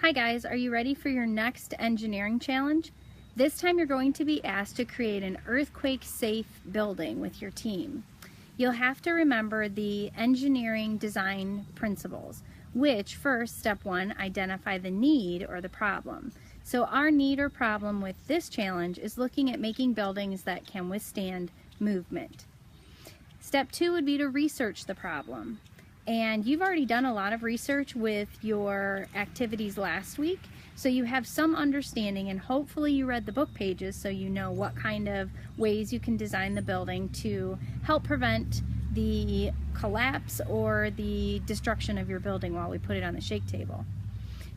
Hi guys, are you ready for your next engineering challenge? This time you're going to be asked to create an earthquake-safe building with your team. You'll have to remember the engineering design principles, which first, step one, identify the need or the problem. So our need or problem with this challenge is looking at making buildings that can withstand movement. Step two would be to research the problem. And you've already done a lot of research with your activities last week, so you have some understanding, and hopefully you read the book pages so you know what kind of ways you can design the building to help prevent the collapse or the destruction of your building while we put it on the shake table.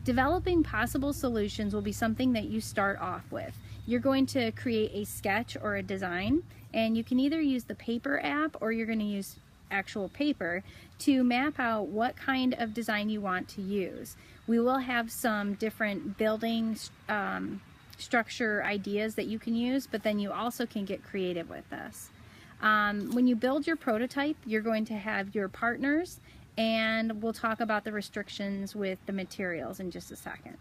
Developing possible solutions will be something that you start off with. You're going to create a sketch or a design, and you can either use the paper app or you're going to use actual paper to map out what kind of design you want to use. We will have some different building structure ideas that you can use, but then you also can get creative with this. When you build your prototype, you're going to have your partners, and we'll talk about the restrictions with the materials in just a second.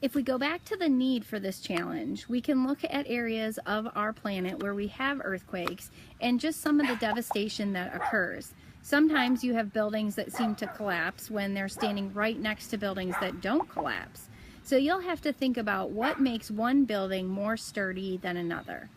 If we go back to the need for this challenge, we can look at areas of our planet where we have earthquakes and just some of the devastation that occurs. Sometimes you have buildings that seem to collapse when they're standing right next to buildings that don't collapse. So you'll have to think about what makes one building more sturdy than another.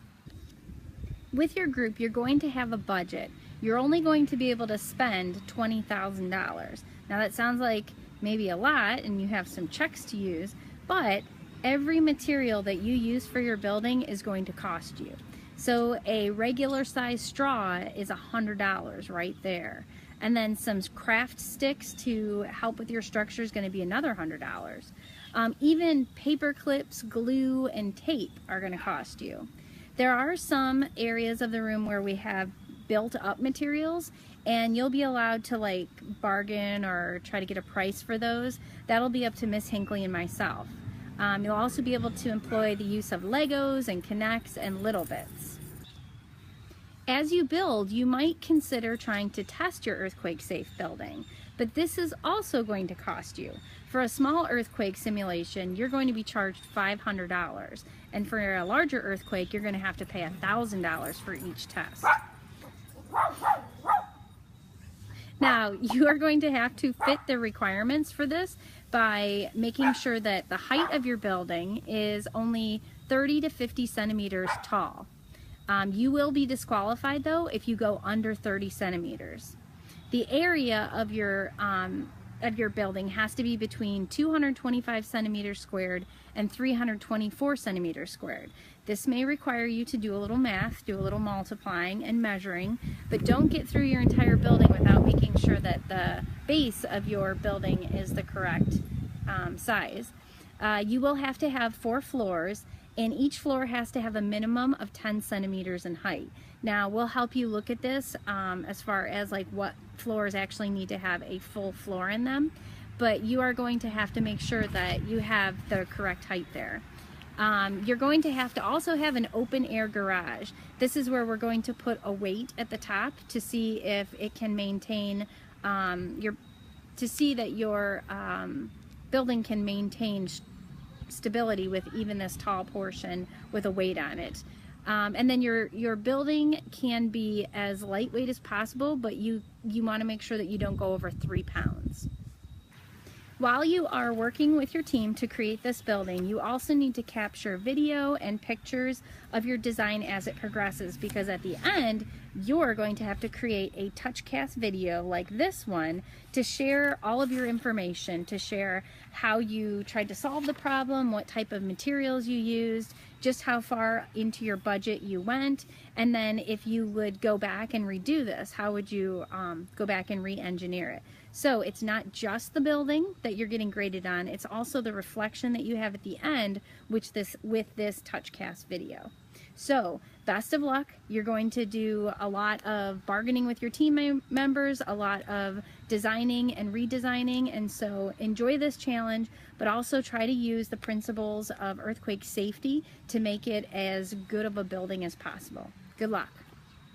With your group, you're going to have a budget. You're only going to be able to spend $20,000. Now that sounds like maybe a lot and you have some checks to use, but every material that you use for your building is going to cost you. So a regular size straw is $100 right there. And then some craft sticks to help with your structure is going to be another $100. Even paper clips, glue, and tape are going to cost you. There are some areas of the room where we have built up materials, and you'll be allowed to bargain or try to get a price for those. That'll be up to Miss Hinckley and myself. You'll also be able to employ the use of Legos and Connects and Little Bits. As you build, you might consider trying to test your earthquake-safe building, but this is also going to cost you. For a small earthquake simulation, you're going to be charged $500, and for a larger earthquake, you're going to have to pay $1,000 for each test. Now, you are going to have to fit the requirements for this by making sure that the height of your building is only 30 to 50 centimeters tall. You will be disqualified though if you go under 30 centimeters. The area of your building has to be between 225 centimeters squared and 324 centimeters squared. This may require you to do a little math, do a little multiplying and measuring, but don't get through your entire building without making sure that the base of your building is the correct size. You will have to have 4 floors, and each floor has to have a minimum of 10 centimeters in height. Now, we'll help you look at this as far as what floors actually need to have a full floor in them, but you are going to have to make sure that you have the correct height there. You're going to have to also have an open air garage. This is where we're going to put a weight at the top to see if it can maintain to see that your building can maintain stability with even this tall portion with a weight on it. And then your building can be as lightweight as possible, but you want to make sure that you don't go over 3 pounds. While you are working with your team to create this building, you also need to capture video and pictures of your design as it progresses, because at the end, you're going to have to create a TouchCast video like this one to share all of your information, to share how you tried to solve the problem, what type of materials you used, just how far into your budget you went, and then if you would go back and redo this, how would you go back and re-engineer it. So it's not just the building that you're getting graded on, it's also the reflection that you have at the end with this TouchCast video. So best of luck. You're going to do a lot of bargaining with your team members, a lot of designing and redesigning, and so enjoy this challenge, but also try to use the principles of earthquake safety to make it as good of a building as possible. Good luck.